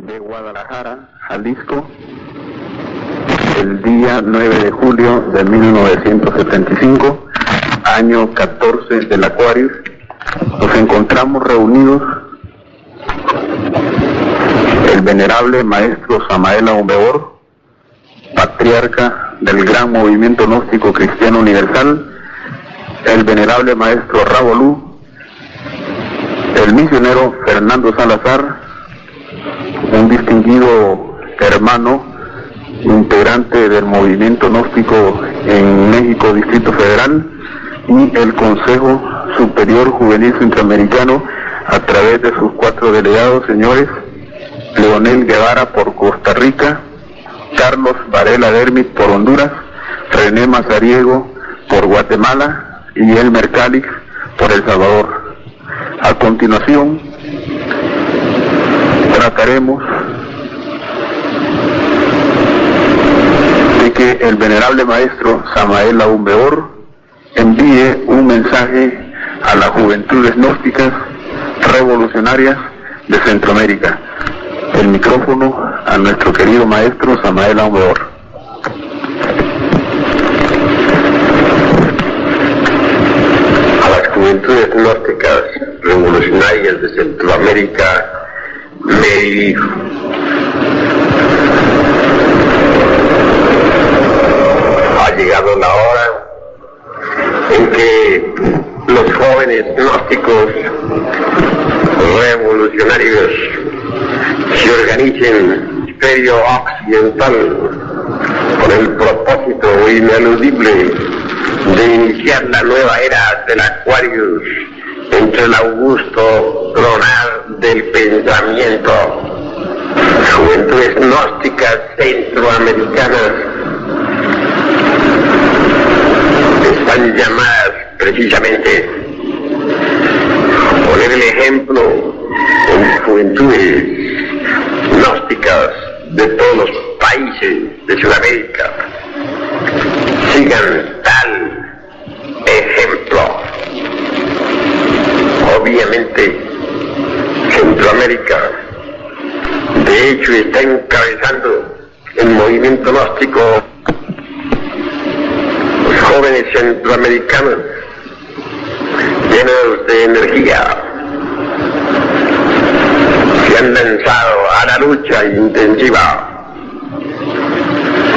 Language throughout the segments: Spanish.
de Guadalajara, Jalisco, el día 9 de julio de 1975, año 14 del Aquarius. Nos encontramos reunidos el venerable maestro Samael Aumbeor, patriarca del gran movimiento gnóstico cristiano universal, el venerable maestro Rabolú, el misionero Fernando Salazar, un distinguido hermano, integrante del movimiento gnóstico en México, Distrito Federal, y el Consejo Superior Juvenil Centroamericano a través de sus 4 delegados, señores Leonel Guevara por Costa Rica, Carlos Varela Dermit por Honduras, René Mazariego por Guatemala y Elmer Calix por El Salvador. A continuación, trataremos de que el venerable maestro Samael Aumbeor envíe un mensaje a las juventudes gnósticas revolucionarias de Centroamérica. El micrófono a nuestro querido maestro Samael Aumbeor. A las juventudes gnósticas revolucionarias de Centroamérica me dirijo. Ha llegado la hora en que los jóvenes gnósticos revolucionarios se organicen Imperio Occidental con el propósito ineludible de iniciar la nueva era del Aquarius entre el augusto tronar del pensamiento. Juventudes gnósticas centroamericanas están llamadas precisamente a poner el ejemplo en juventudes gnósticas de todos los países de Sudamérica. Sigan tal ejemplo. Obviamente, Centroamérica, de hecho, está encabezando el movimiento gnóstico. Los jóvenes centroamericanos, llenos de energía, se han lanzado a la lucha intensiva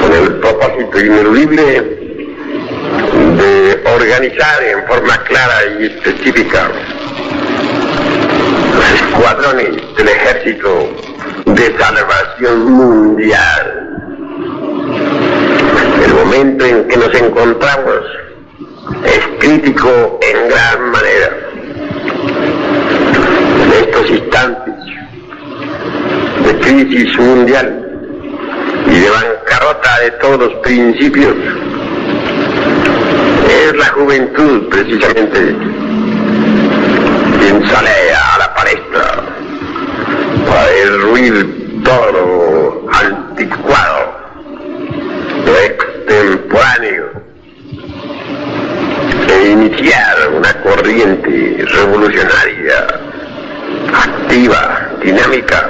con el propósito ineludible de organizar en forma clara y específica los escuadrones del Ejército de Salvación Mundial. El momento en que nos encontramos es crítico en gran manera. En estos instantes de crisis mundial y de bancarrota de todos los principios, es la juventud precisamente quien sale a la palestra para derruir todo lo anticuado, lo extemporáneo, e iniciar una corriente revolucionaria, activa, dinámica,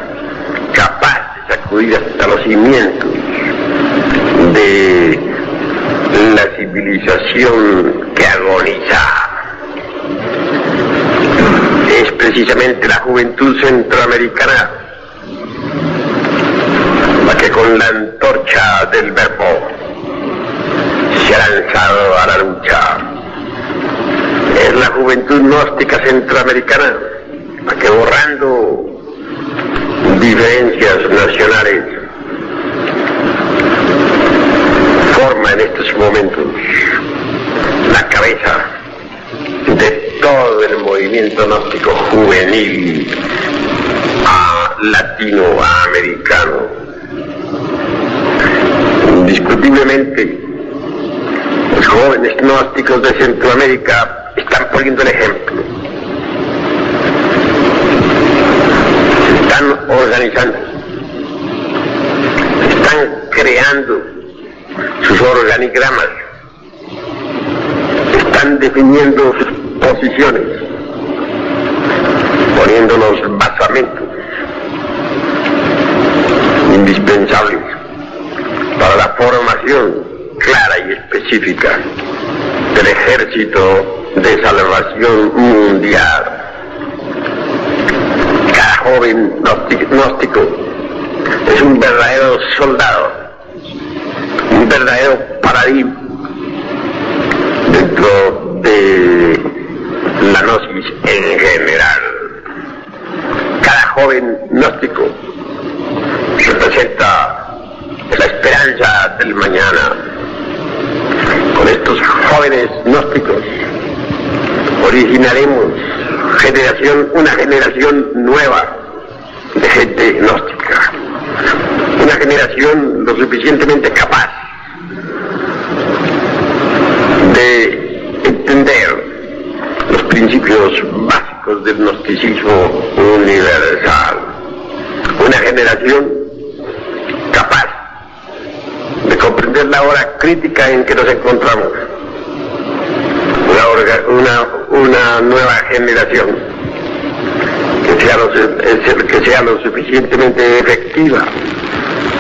capaz de sacudir hasta los cimientos de la civilización que agoniza. Es precisamente la juventud centroamericana la que con la antorcha del verbo se ha lanzado a la lucha. Es la juventud gnóstica centroamericana la que, borrando diferencias nacionales, forma en estos momentos la cabeza de todo el movimiento gnóstico juvenil latinoamericano. Indiscutiblemente, los jóvenes gnósticos de Centroamérica están poniendo el ejemplo. Se están organizando, están creando sus organigramas, están definiendo sus posiciones, poniendo los basamentos indispensables para la formación clara y específica del Ejército de Salvación Mundial. Cada joven gnóstico es un verdadero soldado, un verdadero paradigma dentro de la gnosis en general. Cada joven gnóstico representa la esperanza del mañana. Con estos jóvenes gnósticos originaremos una generación nueva de gente gnóstica, una generación lo suficientemente capaz de entender los principios básicos del gnosticismo universal, una generación capaz de comprender la hora crítica en que nos encontramos, una nueva generación que sea lo suficientemente efectiva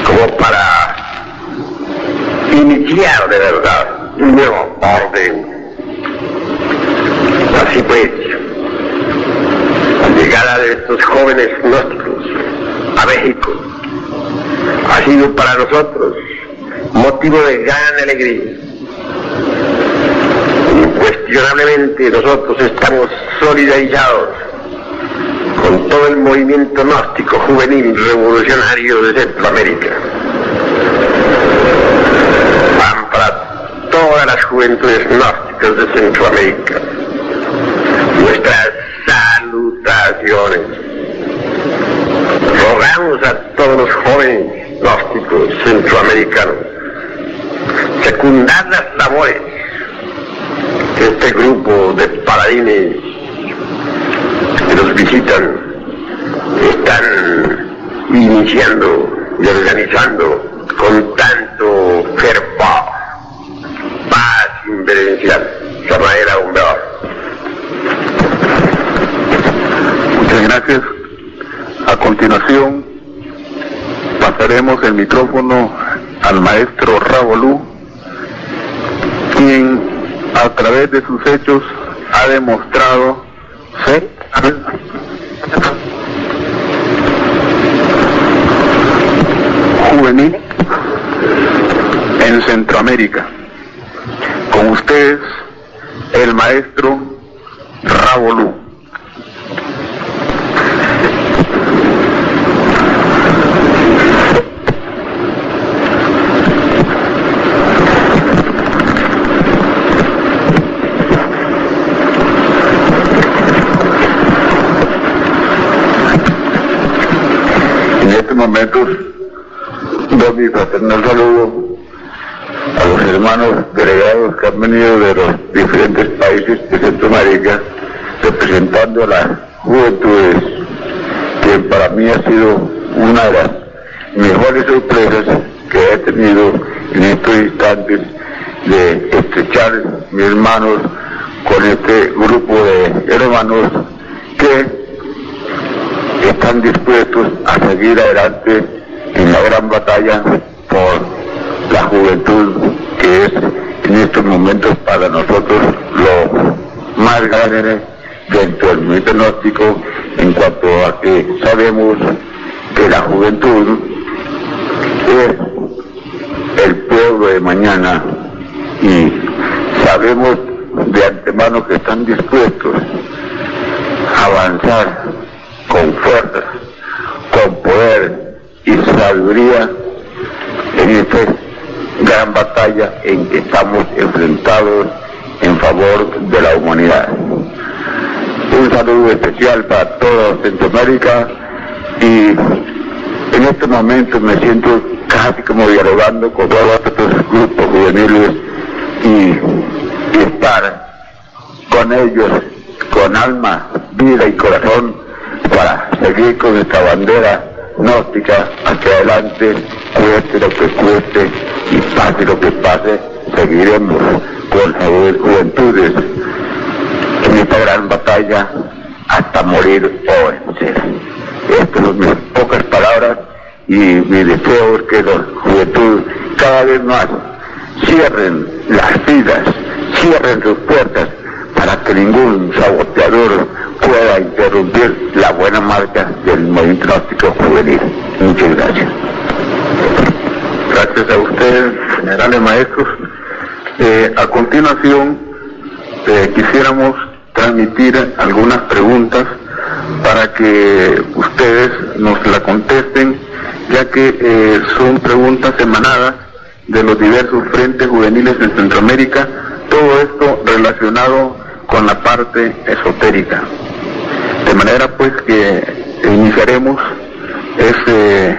como para iniciar de verdad un nuevo orden. Así pues, la llegada de estos jóvenes gnósticos a México ha sido para nosotros motivo de gran alegría. Incuestionablemente nosotros estamos solidarizados con todo el movimiento gnóstico juvenil revolucionario de Centroamérica. Van para todas las juventudes gnósticas de Centroamérica nuestras salutaciones. Rogamos a todos los jóvenes gnósticos centroamericanos secundar las labores que este grupo de paladines que nos visitan están iniciando y organizando con tanto fervor. Paz inverencial. Samael Humberto. Muchas gracias. A continuación pasaremos el micrófono al maestro Ravolú, quien a través de sus hechos ha demostrado ser juvenil en Centroamérica. Con ustedes, el maestro Ravolú. En estos momentos doy mi fraternal saludo a los hermanos delegados que han venido de los diferentes países de Centroamérica representando a las juventudes, que para mí ha sido una de las mejores sorpresas que he tenido en estos instantes de estrechar mis hermanos con este grupo de hermanos que están dispuestos a seguir adelante en la gran batalla por la juventud, que es en estos momentos para nosotros lo más grande dentro del movimiento gnóstico, en cuanto a que sabemos que la juventud es el pueblo de mañana y sabemos de antemano que están dispuestos a avanzar con fuerza, con poder y sabiduría en esta gran batalla en que estamos enfrentados en favor de la humanidad. Un saludo especial para toda Centroamérica y en este momento me siento casi como dialogando con todos estos grupos juveniles y estar con ellos con alma, vida y corazón para seguir con esta bandera gnóstica hacia adelante, cueste lo que cueste y pase lo que pase, seguiremos con juventudes en esta gran batalla hasta morir o vencer. Estas son mis pocas palabras y mi deseo es que la juventud cada vez más cierren las vidas, cierren sus puertas para que ningún saboteador pueda interrumpir la buena marcha del movimiento gnóstico juvenil. Muchas gracias. Gracias a ustedes, generales maestros. A continuación, quisiéramos transmitir algunas preguntas para que ustedes nos la contesten, ya que son preguntas emanadas de los diversos frentes juveniles en Centroamérica, todo esto relacionado con la parte esotérica. De manera pues que iniciaremos ese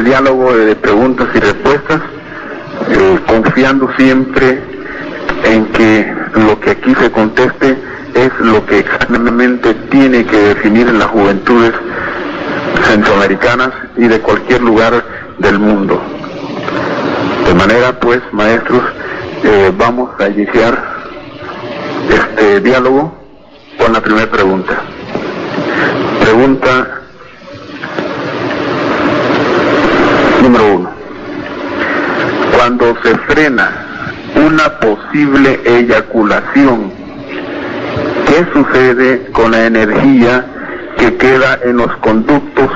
diálogo de preguntas y respuestas, confiando siempre en que lo que aquí se conteste es lo que exactamente tiene que definir las juventudes centroamericanas y de cualquier lugar del mundo. De manera pues, maestros, vamos a iniciar este diálogo con la primera pregunta. Pregunta número 1. Cuando se frena una posible eyaculación, ¿qué sucede con la energía que queda en los conductos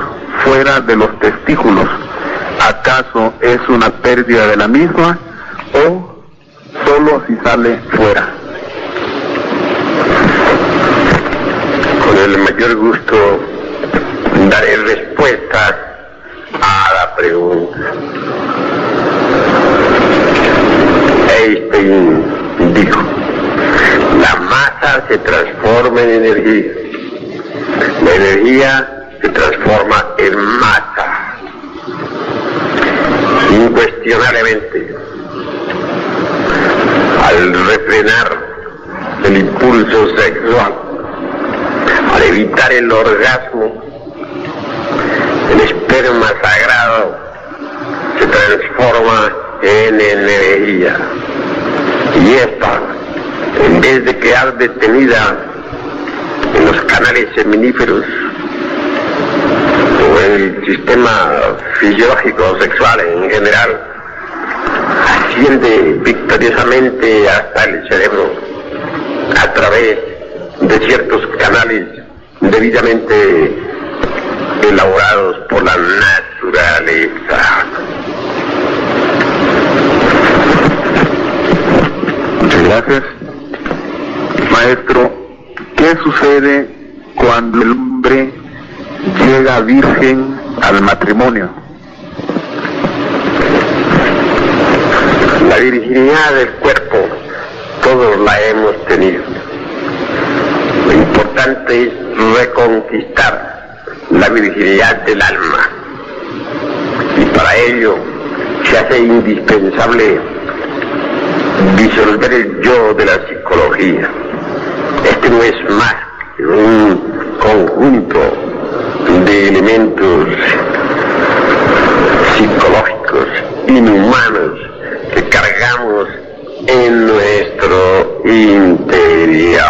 fuera de los testículos? ¿Acaso es una pérdida de la misma o solo si sale fuera? Con el mayor gusto daré respuesta a la pregunta. Einstein dijo: la masa se transforma en energía, la energía se transforma en masa. Incuestionablemente, al refrenar el impulso sexual, al evitar el orgasmo, el esperma sagrado se transforma en energía, y esta, en vez de quedar detenida en los canales seminíferos o en el sistema fisiológico sexual en general, asciende victoriosamente hasta el cerebro a través de ciertos canales debidamente elaborados por la naturaleza. Muchas gracias. Maestro, ¿qué sucede cuando el hombre llega virgen al matrimonio? La virginidad del cuerpo, todos la hemos tenido. Lo importante es reconquistar la virginidad del alma. Y para ello se hace indispensable disolver el yo de la psicología. Este no es más que un conjunto de elementos psicológicos inhumanos que cargamos en nuestro interior.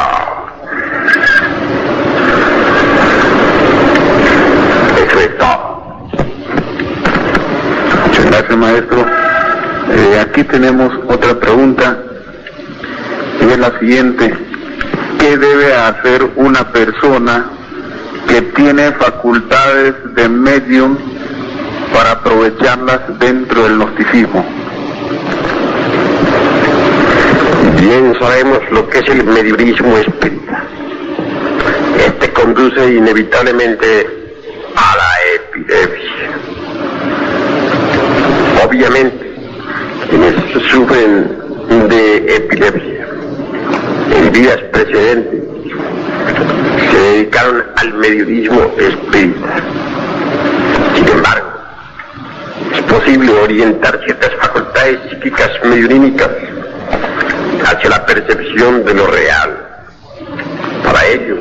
Eso es todo. Muchas gracias, maestro. Aquí tenemos otra pregunta, y es la siguiente: ¿qué debe hacer una persona que tiene facultades de medium para aprovecharlas dentro del gnosticismo? Bien sabemos lo que es el mediumismo espírita. Este conduce inevitablemente a la epilepsia. Obviamente, quienes sufren de epilepsia en vidas precedentes se dedicaron al mediumismo espírita. Sin embargo, es posible orientar ciertas facultades psíquicas mediunímicas hacia la percepción de lo real. Para ello,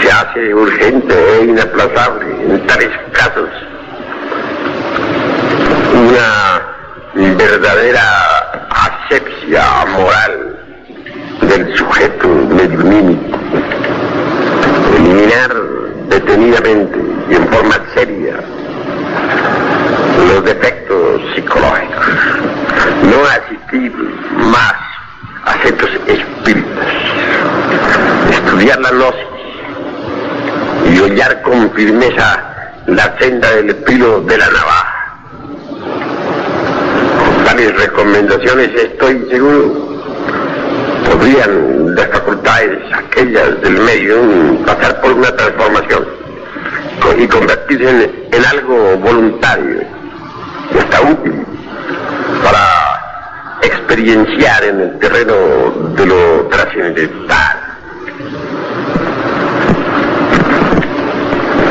se hace urgente e inaplazable en tales casos una verdadera asepsia moral del sujeto mediunímico, eliminar detenidamente y en forma seria guiar con firmeza la senda del filo de la navaja. Tales recomendaciones, estoy seguro, podrían las facultades, aquellas del medio, pasar por una transformación y convertirse en algo voluntario y hasta útil para experienciar en el terreno de lo trascendental.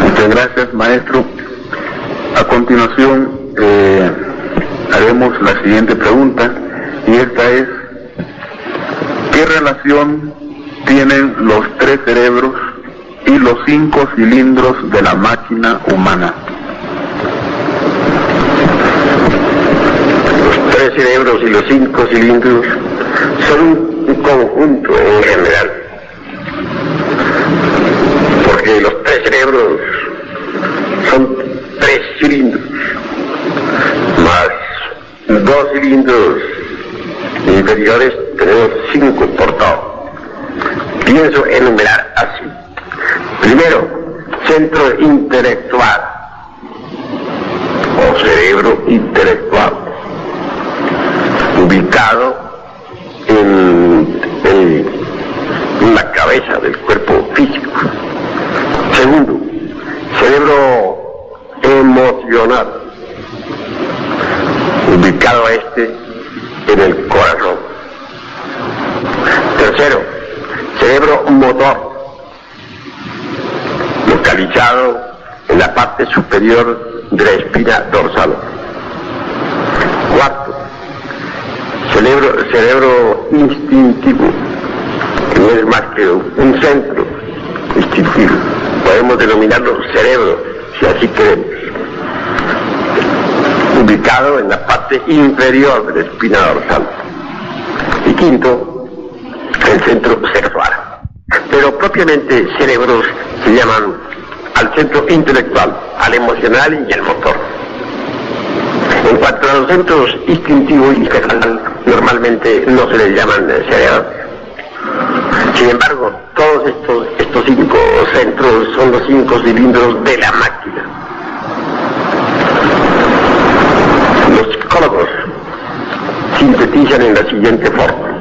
Muchas gracias, maestro. A continuación haremos la siguiente pregunta, y esta es: ¿qué relación tienen los 3 cerebros y los 5 cilindros de la máquina humana? Los 3 cerebros y los 5 cilindros son un conjunto en general, porque los 3 cerebros son 3 cilindros, más 2 cilindros inferiores, tenemos 5 por todo. Pienso enumerar así. Primero, centro intelectual o cerebro intelectual, ubicado en la cabeza del cuerpo físico. Segundo, cerebro emocional, ubicado en el corazón. Tercero, cerebro motor, localizado en la parte superior de la espina dorsal. Cuarto, cerebro instintivo, que no es más que un centro instintivo. Podemos denominarlo cerebro, si así queremos, ubicado en la parte inferior de la espina dorsal. Y quinto, el centro sexual. Pero propiamente cerebros se llaman al centro intelectual, al emocional y al motor. En cuanto a los centros instintivo y sexual, normalmente no se les llaman cerebros. Sin embargo, todos estos 5 centros son los 5 cilindros de la máquina. Los psicólogos sintetizan en la siguiente forma: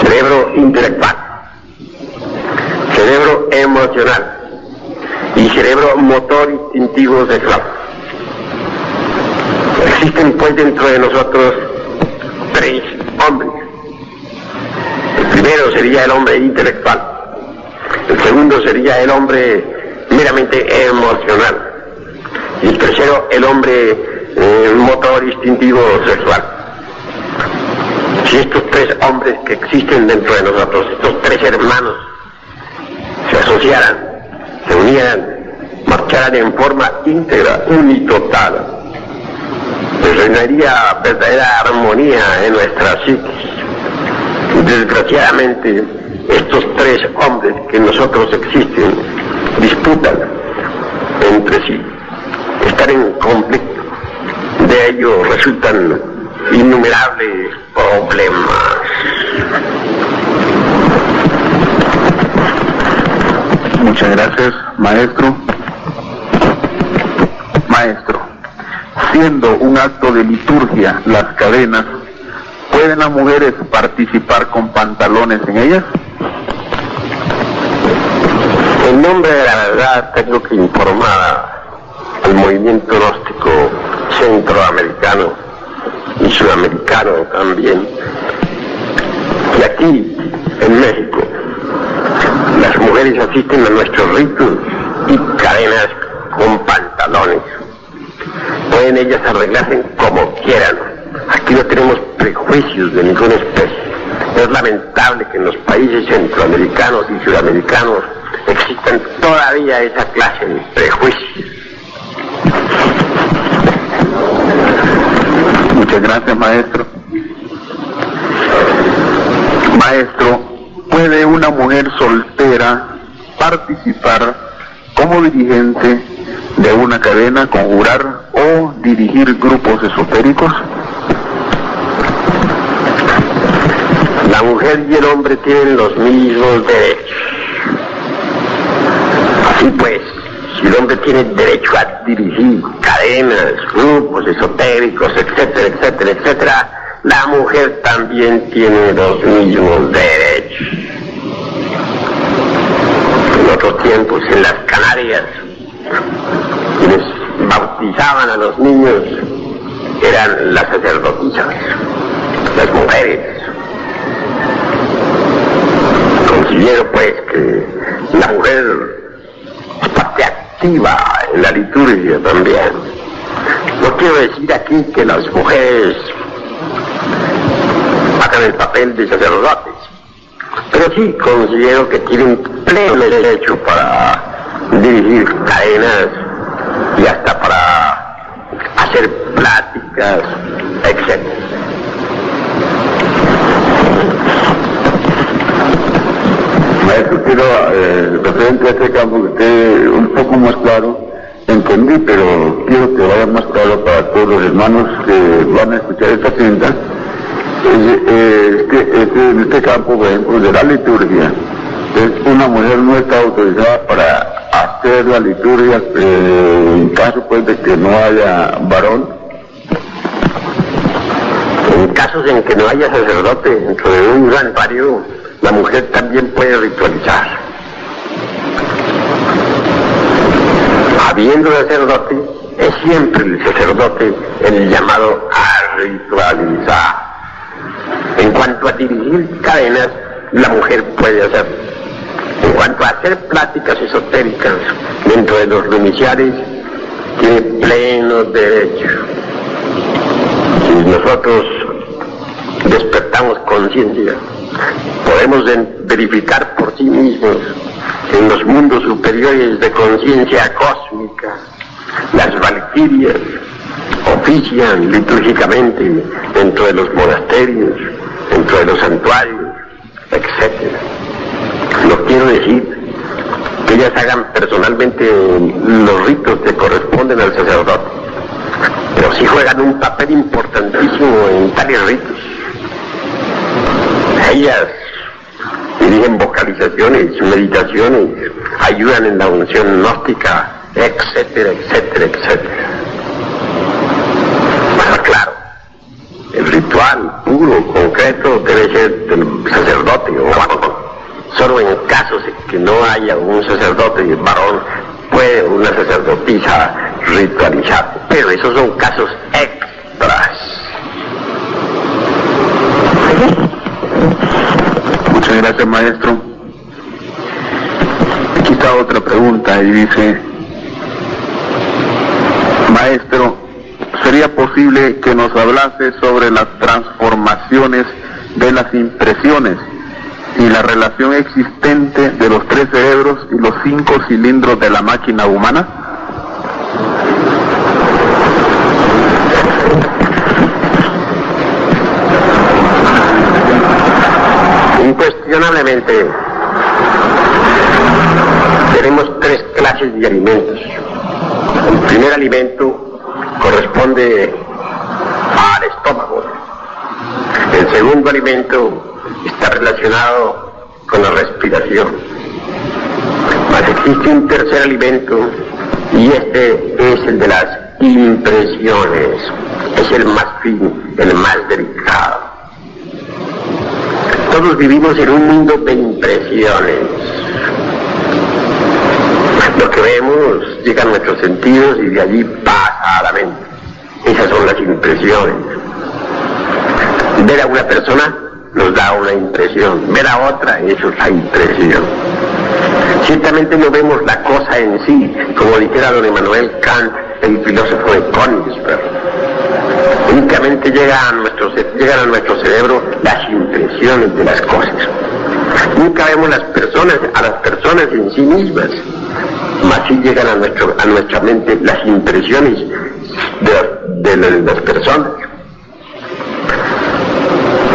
cerebro intelectual, cerebro emocional y cerebro motor instintivo sexual. Existen pues dentro de nosotros 3 hombres. El primero sería el hombre intelectual, el segundo sería el hombre meramente emocional, y el tercero el hombre motor instintivo sexual. Si estos 3 hombres que existen dentro de nosotros, estos 3 hermanos, se asociaran, se unieran, marcharan en forma íntegra, unitotal, pues reinaría verdadera armonía en nuestra psiquis. Desgraciadamente, estos 3 hombres que en nosotros existen disputan entre sí, están en conflicto. De ello resultan innumerables problemas. Muchas gracias, maestro. Maestro, siendo un acto de liturgia las cadenas, ¿pueden las mujeres participar con pantalones en ellas? En nombre de la verdad tengo que informar al movimiento gnóstico centroamericano y sudamericano también, que aquí en México las mujeres asisten a nuestros ritos y cadenas con pantalones. Pueden ellas arreglarse como quieran. Aquí no tenemos prejuicios de ninguna especie. Es lamentable que en los países centroamericanos y sudamericanos existan todavía esa clase de prejuicios. Muchas gracias, maestro. Maestro, ¿puede una mujer soltera participar como dirigente de una cadena, conjurar o dirigir grupos esotéricos? La mujer y el hombre tienen los mismos derechos. Y pues, si el hombre tiene derecho a dirigir cadenas, grupos esotéricos, etcétera, etcétera, etcétera, la mujer también tiene los mismos derechos. En otros tiempos, en las Canarias, quienes bautizaban a los niños eran las sacerdotisas, las mujeres. Considero pues que la mujer es parte activa en la liturgia también. No quiero decir aquí que las mujeres hagan el papel de sacerdotes, pero sí considero que tienen pleno derecho para dirigir cadenas y hasta para hacer pláticas, etc. Maestro, quiero, referente a este campo, que esté un poco más claro, entendí, pero quiero que vaya más claro para todos los hermanos que van a escuchar esta cinta. En este campo, por ejemplo, de la liturgia, una mujer no está autorizada para hacer la liturgia en caso pues de que no haya varón. En casos en que no haya sacerdote dentro de un santuario, la mujer también puede ritualizar. Habiendo sacerdote, es siempre el sacerdote el llamado a ritualizar. En cuanto a dirigir cadenas, la mujer puede hacer. En cuanto a hacer pláticas esotéricas dentro de los domiciliares, tiene pleno derecho. Si nosotros despertamos conciencia, podemos verificar por sí mismos que en los mundos superiores de conciencia cósmica, las valquirias ofician litúrgicamente dentro de los monasterios, dentro de los santuarios, etc. No quiero decir que ellas hagan personalmente los ritos que corresponden al sacerdote, pero sí juegan un papel importantísimo en tales ritos. Ellas dirigen vocalizaciones, meditaciones, ayudan en la unción gnóstica, etcétera, etcétera, etcétera. Bueno, claro, el ritual puro, concreto, debe ser del sacerdote o varón. Solo en casos en que no haya un sacerdote varón, puede una sacerdotisa ritualizar, pero esos son casos extras. Muchas gracias, maestro. Aquí está otra pregunta y dice: maestro, ¿sería posible que nos hablase sobre las transformaciones de las impresiones y la relación existente de los 3 cerebros y los 5 cilindros de la máquina humana? Incuestionablemente tenemos 3 clases de alimentos. El primer alimento corresponde al estómago. El segundo alimento está relacionado con la respiración. Mas existe un tercer alimento y este es el de las impresiones. Es el más fino, el más delicado. Todos vivimos en un mundo de impresiones. Lo que vemos llega a nuestros sentidos y de allí pasa a la mente. Esas son las impresiones. Ver a una persona nos da una impresión, ver a otra es otra impresión. Ciertamente no vemos la cosa en sí, como dijera don Emmanuel Kant, el filósofo de Königsberg. Únicamente llegan a nuestro cerebro las impresiones de las cosas. Nunca vemos a las personas en sí mismas, mas sí llegan a nuestra mente las impresiones de las personas.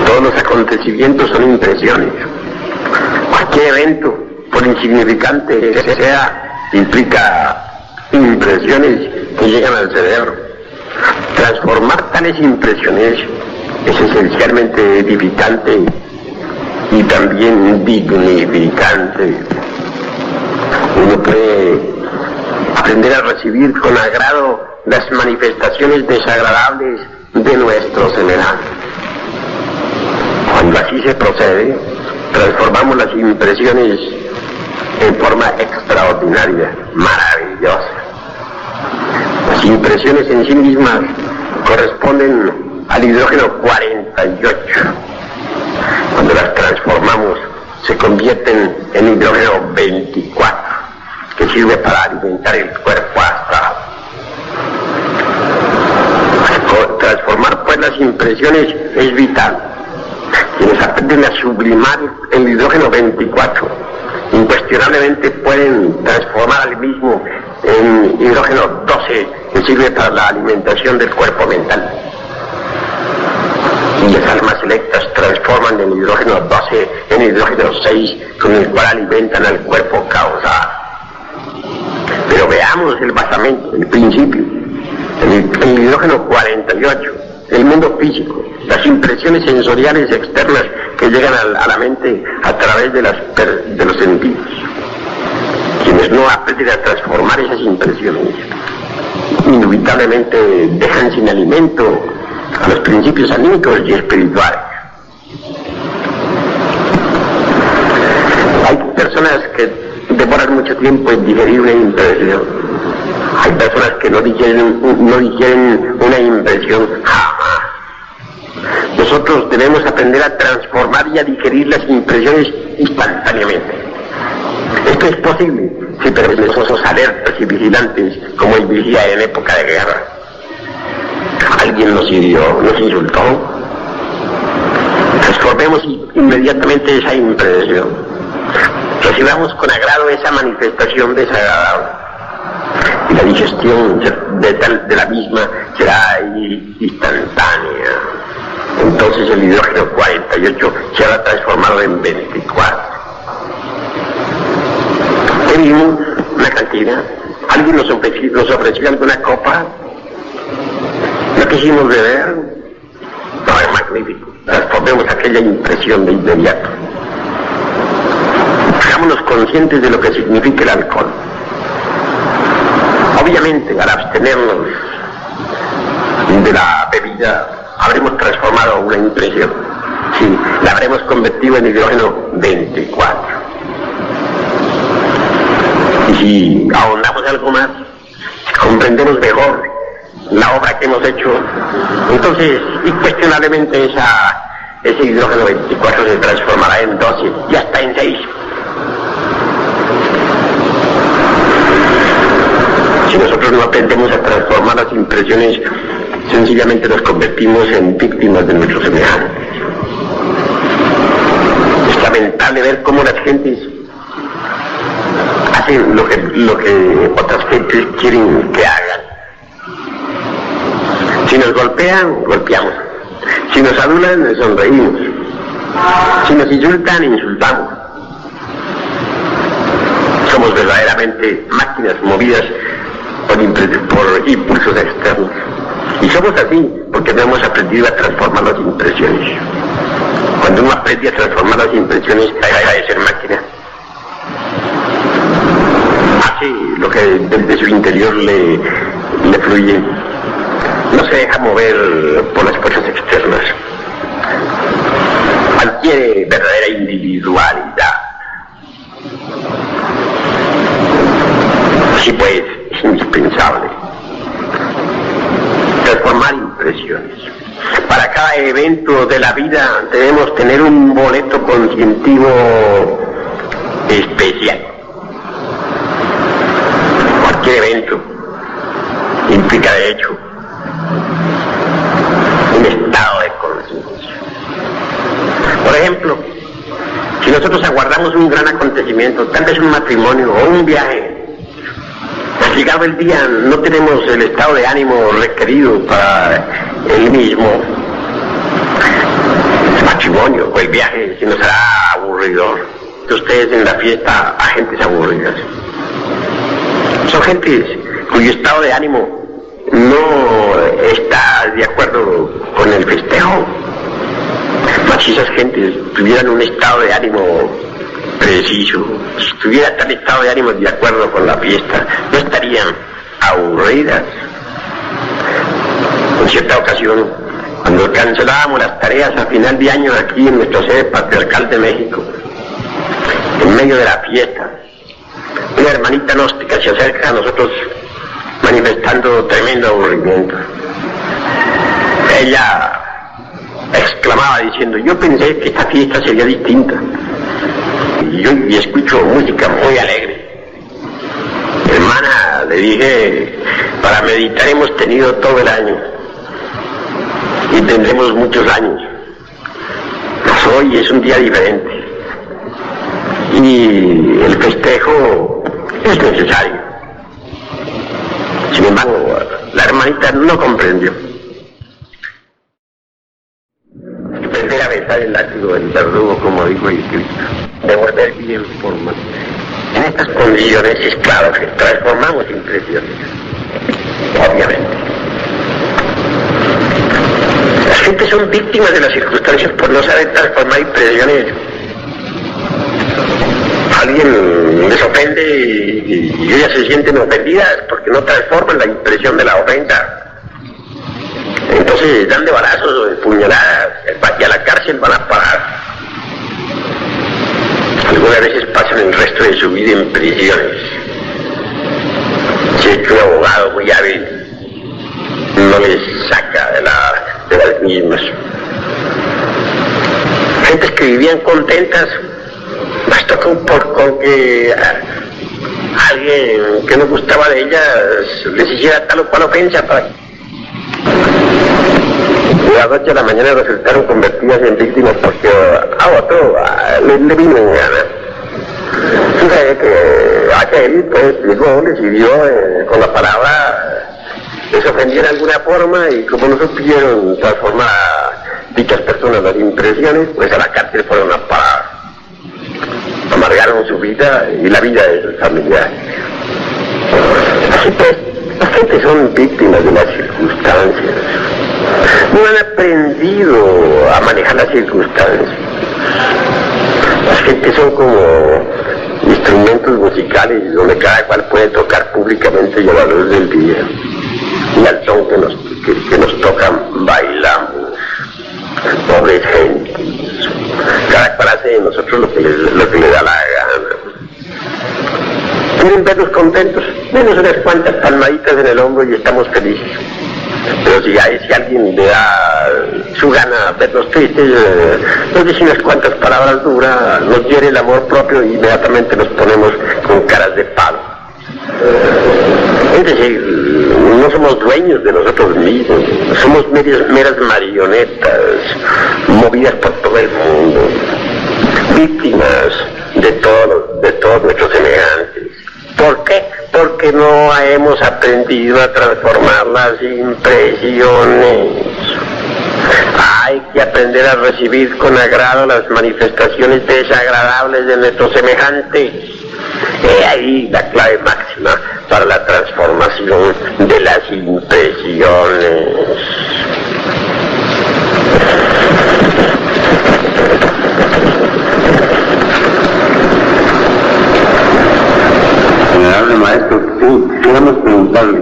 Todos los acontecimientos son impresiones. Cualquier evento, por insignificante que sea, implica impresiones que llegan al cerebro. Transformar tales impresiones es esencialmente edificante y también dignificante. Uno puede aprender a recibir con agrado las manifestaciones desagradables de nuestros semejantes. Cuando así se procede, transformamos las impresiones en forma extraordinaria, maravillosa. Las impresiones en sí mismas corresponden al hidrógeno 48. Cuando las transformamos, se convierten en hidrógeno 24, que sirve para alimentar el cuerpo astral. Transformar pues las impresiones es vital. Quienes aprenden a sublimar el hidrógeno 24 incuestionablemente pueden transformar al mismo en hidrógeno 12, que sirve para la alimentación del cuerpo mental. Y las almas selectas transforman el hidrógeno 12 en hidrógeno 6, con el cual alimentan al cuerpo causal. Pero veamos el basamento, el principio. El hidrógeno 48, el mundo físico, las impresiones sensoriales externas que llegan a la mente a través de los sentidos. Quienes no aprenden a transformar esas impresiones, inevitablemente dejan sin alimento a los principios anímicos y espirituales. Hay personas que demoran mucho tiempo en digerir una impresión. Hay personas que no digieren una impresión jamás. Nosotros debemos aprender a transformar y a digerir las impresiones instantáneamente. Esto es posible si permanecemos alertas y vigilantes como el vigía en época de guerra. Alguien nos hirió, nos insultó. Transformemos inmediatamente esa impresión. Recibamos con agrado esa manifestación desagradable. Y la digestión de la misma será instantánea. Entonces el hidrógeno 48 será transformado en 24. Pedimos una cantina, alguien nos ofreció alguna copa, no quisimos beber, no, es magnífico, transformemos aquella impresión de inmediato. Hagámonos conscientes de lo que significa el alcohol. Obviamente, al abstenernos de la bebida, habremos transformado una impresión. Sí, la habremos convertido en hidrógeno 24. Y si ahondamos algo más, si comprendemos mejor la obra que hemos hecho, entonces, incuestionablemente ese hidrógeno 24 se transformará en 12 y hasta en 6. Si nosotros no aprendemos a transformar las impresiones, sencillamente nos convertimos en víctimas de nuestros semejantes. Es lamentable ver cómo las gentes hacen lo que otras gentes quieren que hagan. Si nos golpean, golpeamos. Si nos adulan, sonreímos. Si nos insultan, insultamos. Somos verdaderamente máquinas movidas por impulsos externos. Y somos así porque no hemos aprendido a transformar las impresiones. Cuando uno aprende a transformar las impresiones, deja de ser máquina. Hace lo que desde su interior le fluye. No se deja mover por las fuerzas externas. Adquiere verdadera individualidad. Así pues, es indispensable transformar impresiones. Para cada evento de la vida debemos tener un boleto conscientivo especial. Cualquier evento implica de hecho un estado de conciencia. Por ejemplo, si nosotros aguardamos un gran acontecimiento, tal vez un matrimonio o un viaje, llegado el día no tenemos el estado de ánimo requerido para el mismo. El matrimonio o el viaje se nos hará aburrido. Ustedes en la fiesta a gentes aburridas. Son gentes cuyo estado de ánimo no está de acuerdo con el festejo. Mas si esas gentes tuvieran un estado de ánimo preciso. Si estuviera tal estado de ánimo de acuerdo con la fiesta, no estarían aburridas. En cierta ocasión, cuando cancelábamos las tareas a final de año aquí en nuestra sede patriarcal de México, en medio de la fiesta, una hermanita gnóstica se acerca a nosotros manifestando tremendo aburrimiento. Ella exclamaba diciendo: yo pensé que esta fiesta sería distinta. Y escucho música muy alegre. Hermana, le dije, para meditar hemos tenido todo el año y tendremos muchos años. Mas hoy es un día diferente y el festejo es necesario. Sin embargo, la hermanita no comprendió. Empecé a besar el látigo del verdugo, como dijo el Cristo, de volver bien forma. En estas condiciones es claro que transformamos impresiones, obviamente. Las gentes son víctimas de las circunstancias por no saber transformar impresiones. Alguien les ofende y ellas se sienten ofendidas porque no transforman la impresión de la ofensa. Entonces dan de balazos o de puñaladas y a la cárcel van a parar. Algunas veces pasan el resto de su vida en prisiones. Si es que un abogado muy hábil no les saca de las mismas. Gentes que vivían contentas, bastó con que alguien que no gustaba de ellas les hiciera tal o cual ofensa para que de la noche a la mañana resultaron convertidas en víctimas porque a otro le vino en gana. Fíjate que aquel pues llegó, decidió con la palabra les ofendiera de alguna forma y como no supieron transformar a dichas personas las impresiones, pues a la cárcel fueron a parar. Amargaron su vida y la vida de sus familiares. Así pues, las gentes son víctimas de las circunstancias. No han aprendido a manejar las circunstancias. Las gentes son como instrumentos musicales donde cada cual puede tocar públicamente y a la luz del día. Y al son que nos tocan bailamos. Pobres gentes. Cada cual hace de nosotros lo que le da la gana. Quieren vernos contentos, menos unas cuantas palmaditas en el hombro y estamos felices. Pero si alguien le da su gana vernos tristes, nos dice unas cuantas palabras duras, nos hiere el amor propio y inmediatamente nos ponemos con caras de palo. Es decir, no somos dueños de nosotros mismos, somos meras marionetas movidas por todo el mundo, víctimas de todos nuestros semejantes. ¿Por qué? Porque no hemos aprendido a transformar las impresiones. Hay que aprender a recibir con agrado las manifestaciones desagradables de nuestros semejantes. He ahí la clave máxima para la transformación de las impresiones. Venerable maestro, queremos preguntarle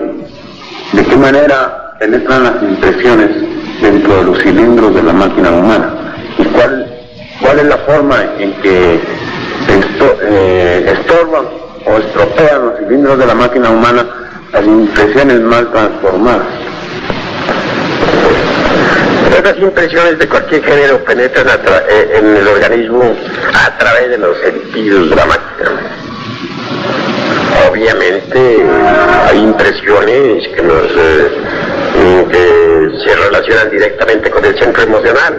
de qué manera penetran las impresiones dentro de los cilindros de la máquina humana y cuál es la forma en que estorban o estropean los cilindros de la máquina humana las impresiones mal transformadas. Las impresiones de cualquier género penetran en el organismo a través de los sentidos de la máquina. Obviamente hay impresiones que se relacionan directamente con el centro emocional.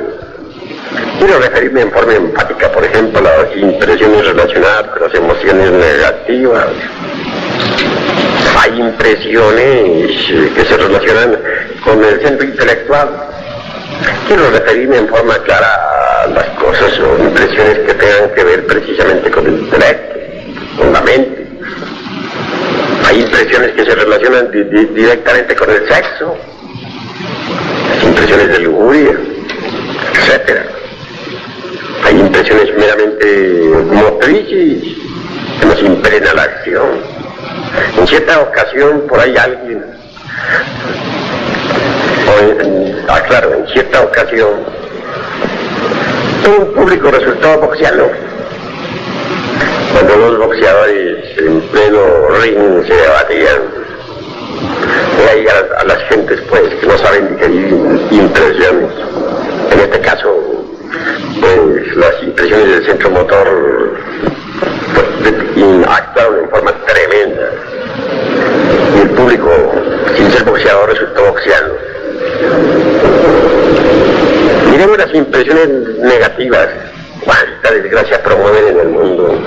Quiero referirme en forma empática, por ejemplo, a las impresiones relacionadas con las emociones negativas. Hay impresiones que se relacionan con el centro intelectual. Quiero referirme en forma clara a las cosas o impresiones que tengan que ver precisamente con el intelecto, con la mente. Hay impresiones que se relacionan directamente con el sexo, las impresiones de lujuria, etc. Hay impresiones meramente motrices que nos impregna la acción. En cierta ocasión, por ahí alguien, en cierta ocasión, un público resultó boxeando. Cuando los boxeadores en pleno ring se debatían, hay a las gentes pues que no saben digerir impresiones. En este caso, pues las impresiones del centro motor actuaron en forma tremenda. Y el público, sin ser boxeador, resultó boxeando. Miremos las impresiones negativas. Cuánta desgracia promueven en el mundo.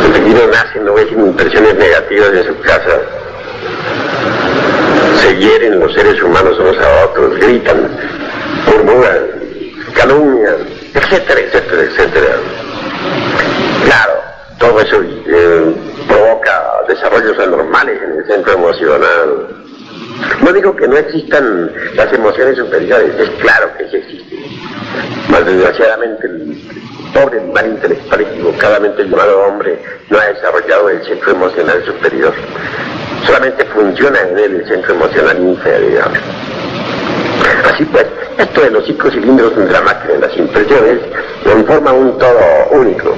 Desde que uno nace no ve impresiones negativas de su casa. Se hieren los seres humanos unos a otros, gritan, murmuran, calumnian, etcétera, etcétera, etcétera. Claro, todo eso provoca desarrollos anormales en el centro emocional. No digo que no existan las emociones superiores, es claro que sí existen. Mas desgraciadamente el pobre mal intelectual equivocadamente llamado hombre no ha desarrollado el centro emocional superior. Solamente funciona en él el centro emocional inferior. Así pues, esto de los 5 cilindros de la máquina de las impresiones conforma un todo único.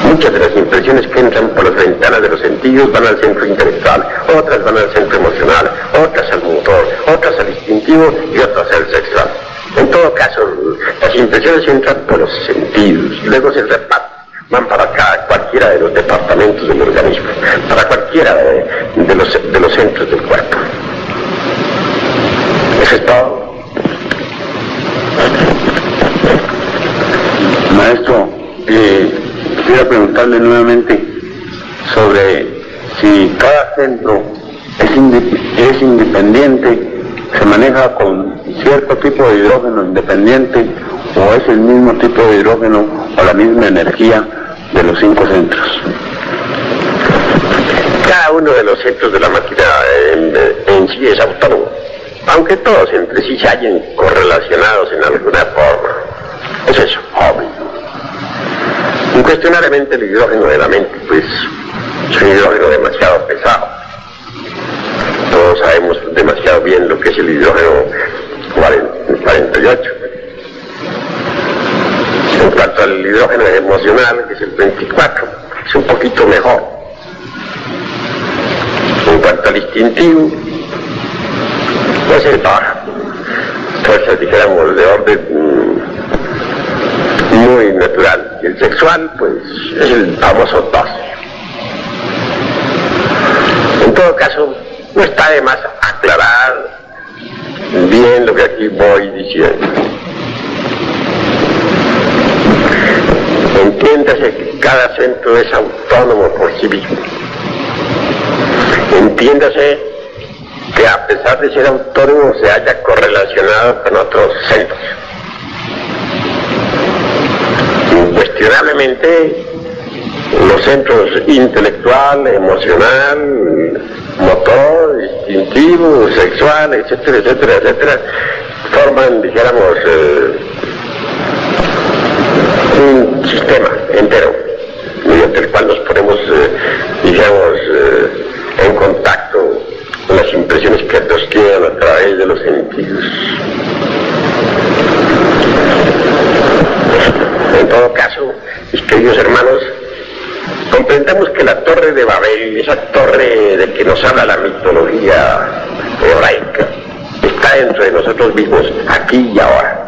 Muchas de las impresiones que entran por las ventanas de los sentidos van al centro intelectual, otras van al centro emocional, otras al motor, otras al instintivo y otras al sexual. En todo caso, las impresiones entran por los sentidos y luego se reparten, van para cualquiera de los departamentos del organismo, para cualquiera de los centros del cuerpo. Eso es todo. Maestro, quisiera preguntarle nuevamente sobre si cada centro es independiente, se maneja con cierto tipo de hidrógeno independiente, o es el mismo tipo de hidrógeno o la misma energía de los 5 centros. Cada uno de los centros de la máquina en sí es autónomo, aunque todos entre sí se hallen correlacionados en alguna forma. Es eso, obvio. Incuestionablemente el hidrógeno de la mente, pues, es un hidrógeno demasiado pesado. Todos sabemos demasiado bien lo que es el hidrógeno 48. En cuanto al hidrógeno emocional, que es el 24, es un poquito mejor. En cuanto al instintivo, pues es baja. Entonces, dijéramos, de orden muy natural. Y el sexual, pues, es el famoso 2. En todo caso, no está de más aclarar bien lo que aquí voy diciendo. Entiéndase que cada centro es autónomo por sí mismo. Entiéndase que a pesar de ser autónomo se haya correlacionado con otros centros. Incuestionablemente los centros intelectual, emocional, motor, instintivo, sexual, etcétera, etcétera, etcétera, forman, dijéramos, un sistema entero, mediante el cual nos ponemos, digamos, en contacto con las impresiones que nos quedan a través de los sentidos. En todo caso, mis queridos hermanos, comprendamos que la Torre de Babel, esa torre de que nos habla la mitología hebraica, está dentro de nosotros mismos, aquí y ahora.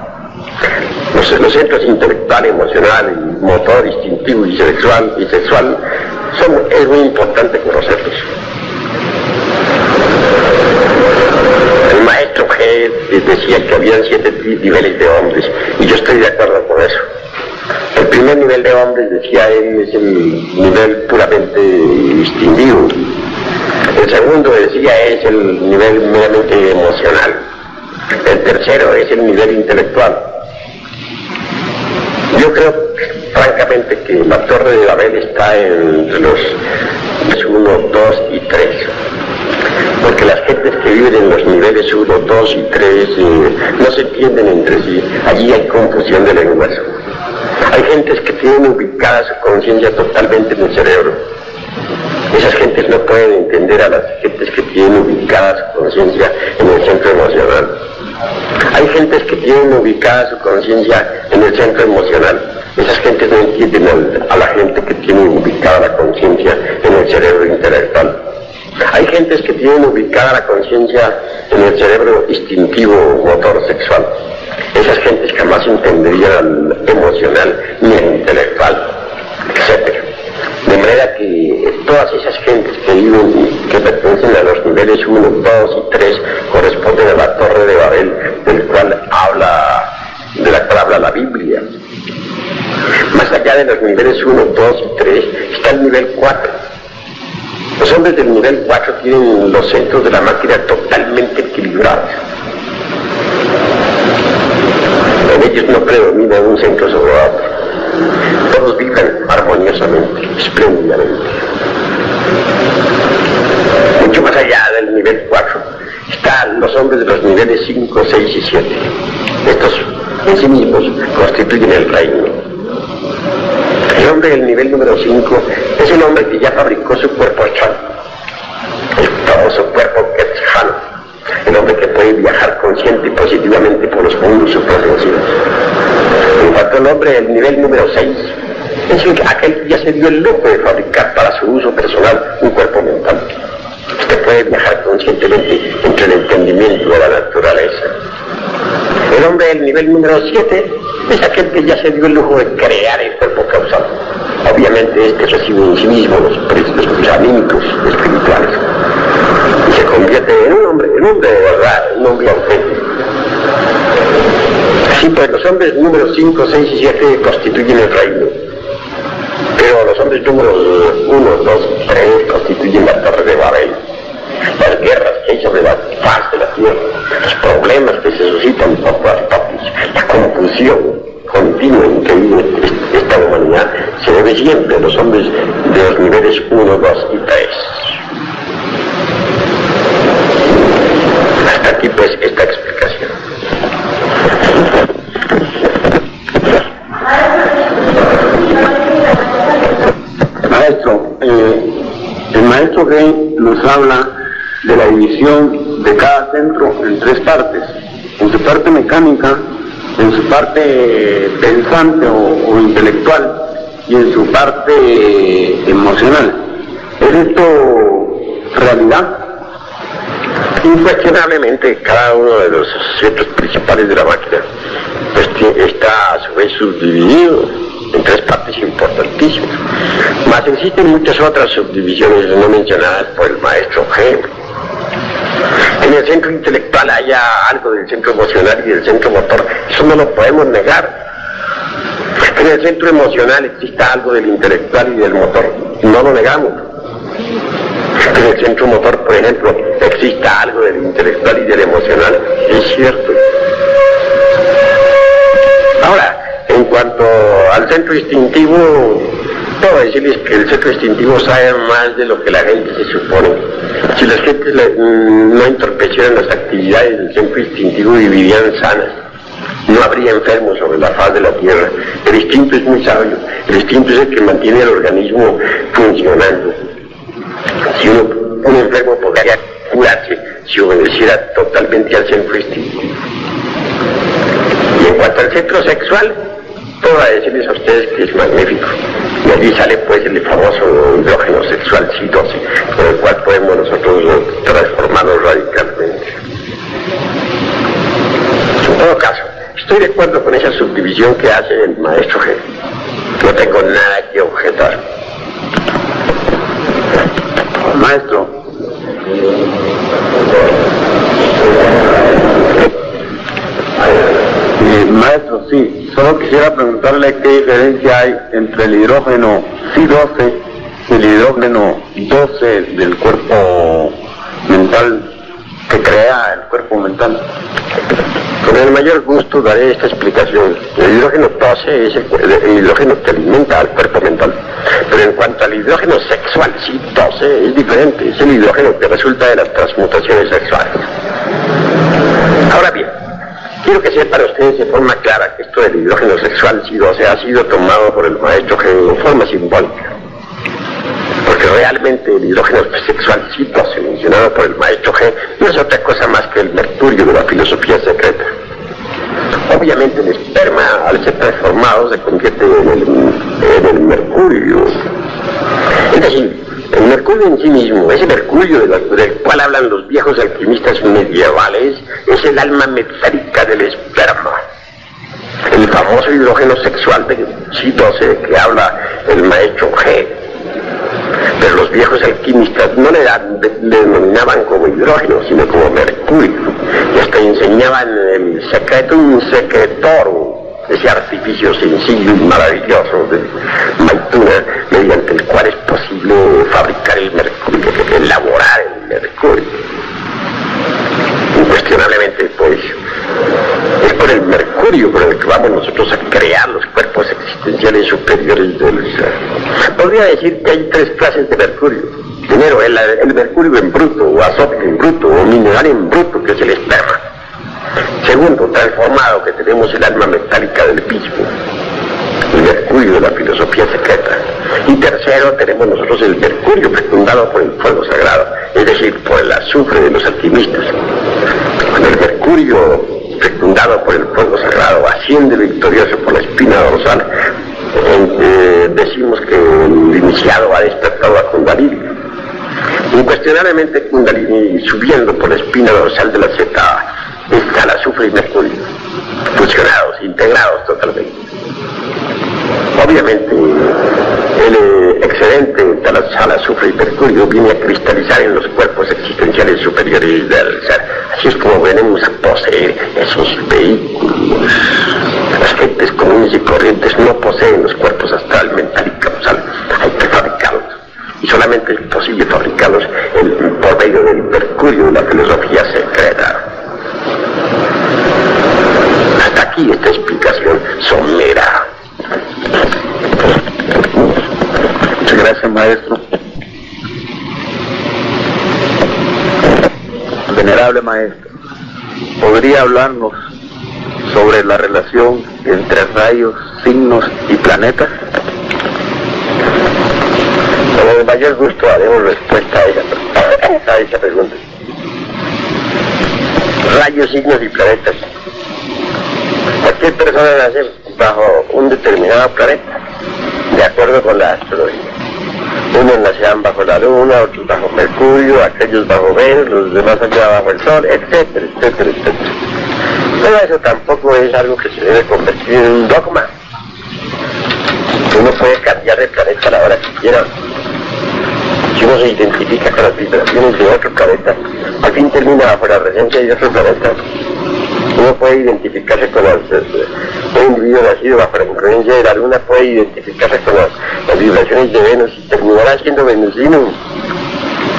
Los centros intelectual, emocional, motor, instintivo y sexual es muy importante conocerlos. El maestro G decía que habían 7 niveles de hombres, y yo estoy de acuerdo con eso. El primer nivel de hombres, decía él, es el nivel puramente instintivo. El segundo, decía, es el nivel meramente emocional. El tercero es el nivel intelectual. Yo creo, francamente, que la Torre de Babel está entre los 1, 2 y 3. Porque las gentes que viven en los niveles niveles 1, 2 y 3 no se entienden entre sí, allí hay confusión de lenguas. Hay gentes que tienen ubicada su conciencia totalmente en el cerebro. Esas gentes no pueden entender a las gentes que tienen ubicada su conciencia en el centro emocional. Hay gentes que tienen ubicada su conciencia en el centro emocional. Esas gentes no entienden a la gente que tiene ubicada la conciencia en el cerebro intelectual. Hay gentes que tienen ubicada la conciencia en el cerebro instintivo motor sexual. Esas gentes jamás entenderían al emocional ni al intelectual, etc. De manera que todas esas gentes que pertenecen a los niveles 1, 2 y 3 corresponden a la Torre de Babel, de la cual habla la Biblia. Más allá de los niveles 1, 2 y 3 está el nivel 4. Los hombres del nivel 4 tienen los centros de la máquina totalmente equilibrados. En ellos no predomina un centro sobre otro. Todos viven armoniosamente, espléndidamente. Mucho más allá del nivel 4 están los hombres de los niveles 5, 6 y 7. Estos en sí mismos constituyen el reino. El hombre del nivel número 5 es el hombre que ya fabricó su cuerpo Chan, el famoso cuerpo Quetzal, el hombre que puede viajar consciente y positivamente por los mundos suprasensivos. En cuanto al hombre del nivel número 6, es aquel que ya se dio el lujo de fabricar para su uso personal un cuerpo mental. Usted puede viajar conscientemente entre el entendimiento de la naturaleza. El hombre del nivel número 7 es aquel que ya se dio el lujo de crear el cuerpo causal. Obviamente este recibe en sí mismo los anímicos espirituales y se convierte en un hombre de verdad, un hombre auténtico. Así pues, los hombres números 5, 6 y 7 constituyen el reino, pero los hombres números 1, 2 y 3 constituyen la Torre de Babel. Las guerras que hay sobre la faz de la tierra, los problemas que se suscitan por todas partes, la confusión continua en que vive esta humanidad, se debe siempre a los hombres de los niveles 1, 2 y 3. Hasta aquí pues esta explicación. Maestro, el maestro Gay nos habla de la división de cada centro en 3 partes, en su parte mecánica, en su parte pensante o intelectual y en su parte emocional. ¿Es esto realidad? Incuestionablemente cada uno de los centros principales de la máquina pues está a su vez subdividido en 3 partes importantísimas. Mas existen muchas otras subdivisiones no mencionadas por el maestro G. En el centro intelectual haya algo del centro emocional y del centro motor, eso no lo podemos negar. En el centro emocional exista algo del intelectual y del motor, no lo negamos. En el centro motor, por ejemplo, exista algo del intelectual y del emocional, es cierto. Ahora, en cuanto al centro instintivo, puedo decirles que el centro instintivo sabe más de lo que la gente se supone. Si las gentes no entorpecieran las actividades del centro instintivo, vivirían sanas. No habría enfermos sobre la faz de la tierra. El instinto es muy sabio. El instinto es el que mantiene el organismo funcionando. Si un enfermo podría curarse si obedeciera totalmente al centro instintivo. Y en cuanto al centro sexual, puedo decirles a ustedes que es magnífico. Y allí sale pues el famoso hidrógeno sexual C12, con el cual podemos nosotros transformarnos radicalmente. En todo caso, estoy de acuerdo con esa subdivisión que hace el maestro G. No tengo nada que objetar. Maestro, maestro, sí, solo quisiera preguntarle qué diferencia hay entre el hidrógeno C12 y el hidrógeno 12 del cuerpo mental que crea el cuerpo mental. Con el mayor gusto daré esta explicación. El hidrógeno 12 es el hidrógeno que alimenta al cuerpo mental. Pero en cuanto al hidrógeno sexual, sí, 12 es diferente. Es el hidrógeno que resulta de las transmutaciones sexuales. Ahora bien, quiero que sepan ustedes de forma clara que esto del hidrógeno sexual ha sido tomado por el maestro G de forma simbólica. Porque realmente el hidrógeno sexual citose mencionado por el maestro G no es otra cosa más que el mercurio de la filosofía secreta. Obviamente el esperma, al ser transformado, se convierte en el mercurio. Es decir, el mercurio en sí mismo, ese mercurio del cual hablan los viejos alquimistas medievales, es el alma metálica del esperma. El famoso hidrógeno sexual de C12 que habla el maestro G. Pero los viejos alquimistas no le denominaban como hidrógeno, sino como mercurio. Y hasta enseñaban el secretum secretorum, ese artificio sencillo y maravilloso de Maytuna, mediante el cual es posible fabricar el mercurio, elaborar el mercurio. Incuestionablemente, pues, es por el mercurio por el que vamos nosotros a crear los cuerpos existenciales superiores del ser. Podría decir que hay tres clases de mercurio. Primero, el mercurio en bruto, o azote en bruto, o mineral en bruto, que es el esperma. Segundo, transformado, que tenemos el alma metálica del mismo, el mercurio de la filosofía secreta. Y tercero, tenemos nosotros el mercurio fecundado por el fuego sagrado, es decir, por el azufre de los alquimistas. Cuando el mercurio fecundado por el fuego sagrado asciende victorioso por la espina dorsal, decimos que el iniciado ha despertado a Kundalini. Incuestionablemente Kundalini, subiendo por la espina dorsal de la zeta, está el azufre y mercurio, fusionados, integrados totalmente. Obviamente, el excedente al azufre y mercurio viene a cristalizar en los cuerpos existenciales superiores del ser. Así es como venimos a poseer esos vehículos. Las gentes comunes y corrientes no poseen los cuerpos astral, mental y causal. Hay que fabricarlos. Y solamente es posible fabricarlos por medio del mercurio de la filosofía secreta. Hasta aquí esta explicación somera. Muchas gracias, maestro. Venerable maestro, ¿podría hablarnos sobre la relación entre rayos, signos y planetas? Con el mayor gusto haremos respuesta a esa pregunta. Rayos, signos y planetas. Cualquier persona nace bajo un determinado planeta, de acuerdo con la astrología. Unos nacerán bajo la Luna, otros bajo Mercurio, aquellos bajo Venus, los demás allá bajo el Sol, etcétera, etcétera, etcétera. Pero eso tampoco es algo que se debe convertir en un dogma. Uno puede cambiar de planeta a la hora que quiera. Si uno se identifica con las vibraciones de otro planeta, al fin termina bajo la regencia de otro planeta. Uno puede identificarse con un individuo nacido bajo la influencia de la Luna, puede identificarse con las vibraciones de Venus y terminará siendo venusino.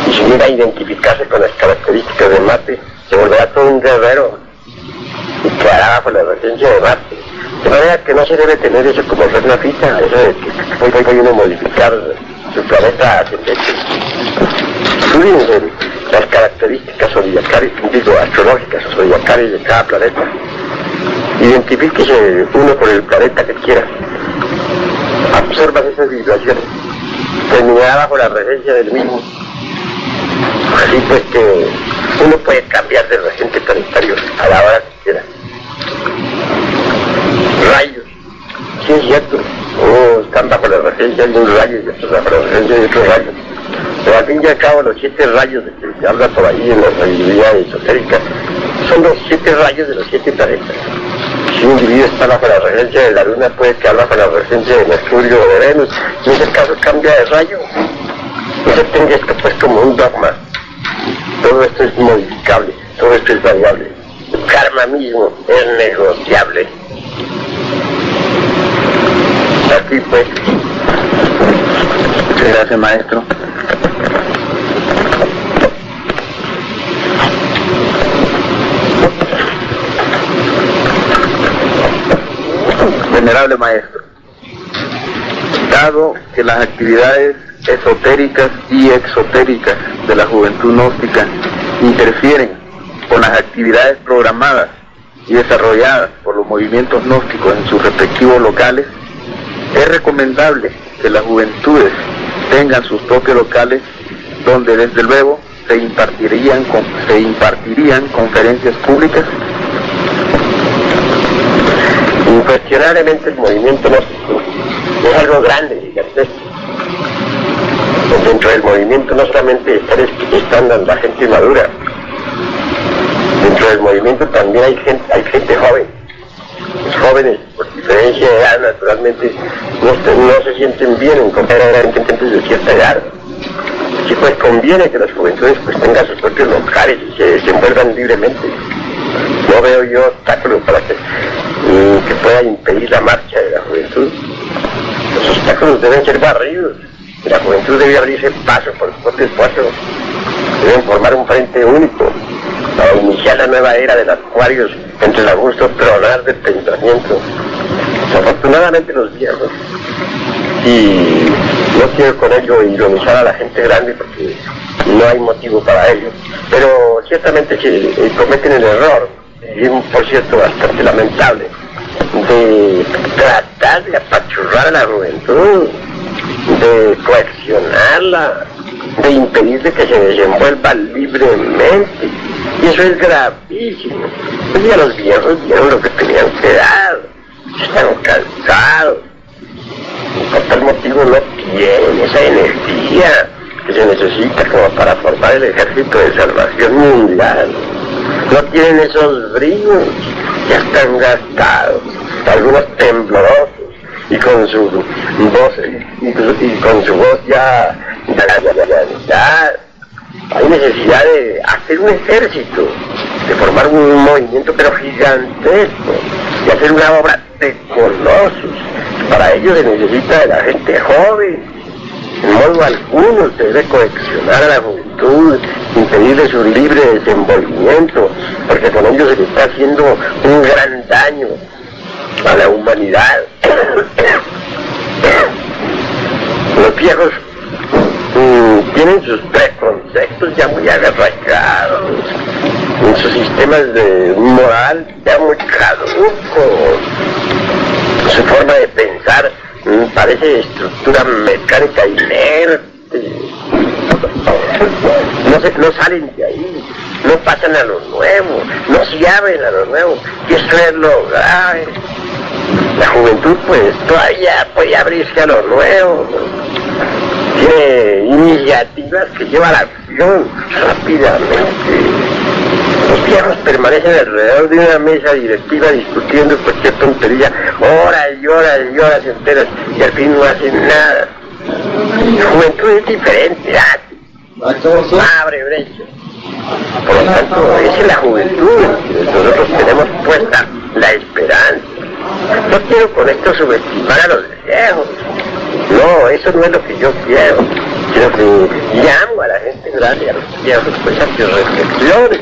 Y si llega a identificarse con las características de Marte, se volverá todo un guerrero y quedará bajo la regencia de Marte. De manera que no se debe tener eso como regla fija, eso de que puede uno modificar su planeta ascendente. Fíjense las características zodiacales, astrológicas o zodiacales de cada planeta. Identifíquese uno con el planeta que quiera. Observa esas vibraciones. Terminará bajo la regencia del mismo. Así pues que uno puede cambiar de regente planetario a la hora que quiera. Rayos. Sí es cierto. Unos están bajo la regencia de un rayo y otros bajo la regencia de otro rayo. Pero al fin y al cabo los 7 rayos de que se habla por ahí en la sabiduría esotérica son los 7 rayos de los 7 planetas. Si un individuo está bajo la regencia de la Luna, puede que habla bajo la regencia de Mercurio o de Venus, y en ese caso cambia de rayo. No se tenga esto pues como un dogma. Todo esto es modificable, todo esto es variable. El karma mismo es negociable. Así pues. Muchas gracias, maestro. Venerable maestro, dado que las actividades esotéricas y exotéricas de la juventud gnóstica interfieren con las actividades programadas y desarrolladas por los movimientos gnósticos en sus respectivos locales, es recomendable que las juventudes tengan sus propios locales donde desde luego se impartirían conferencias públicas. Incuestionablemente el movimiento gnóstico es algo grande, gigantesco. Dentro del movimiento no solamente están la gente madura, dentro del movimiento también hay gente joven. Los jóvenes, por diferencia de edad, naturalmente no se sienten bien en comparar a gente de cierta edad. Así pues conviene que las juventudes pues tengan sus propios locales y se desenvuelvan libremente. No veo yo obstáculos para que pueda impedir la marcha de la juventud. Los obstáculos deben ser barridos. La juventud debe abrirse paso por su propio esfuerzo. Deben formar un frente único para iniciar la nueva era de los acuarios entre el augusto tronar del pensamiento. Desafortunadamente los viejos, y no quiero con ello ironizar a la gente grande porque no hay motivo para ello, pero ciertamente que cometen el error, y por cierto bastante lamentable, de tratar de apachurrar a la juventud, de coaccionarla, de impedirle que se desenvuelva libremente, y eso es gravísimo. Pues ya los viejos dieron lo que tenían que dar, están cansados, y por tal motivo no tienen esa energía que se necesita como para formar el ejército de salvación mundial. No tienen esos bríos, ya están gastados, algunos temblorosos, y con su voz ya hay necesidad de hacer un ejército, de formar un movimiento pero gigantesco, de hacer una obra de colosos. Para ello se necesita de la gente joven. En modo alguno se debe coaccionar a la juventud, impedirle su libre desenvolvimiento, porque con ello se le está haciendo un gran daño a la humanidad. Los viejos tienen sus preconceptos ya muy agarracados, en sus sistemas de moral ya muy caducos. Su forma de pensar parece estructura mecánica inerte. No salen de ahí, no pasan a lo nuevo, no se abren a lo nuevo, y eso es lo grave. La juventud pues todavía puede abrirse a lo nuevo, tiene iniciativas que llevan a la acción rápidamente. Los viejos permanecen alrededor de una mesa directiva discutiendo cualquier tontería, horas y horas y horas enteras, y al fin no hacen nada. La juventud es diferente, abre brecha. Por lo tanto, esa es la juventud, y nosotros tenemos puesta la esperanza. No quiero con esto subestimar a los viejos. No, eso no es lo que yo quiero. Quiero que llamo a la gente grande, a los viejos, pues a que reflexionen,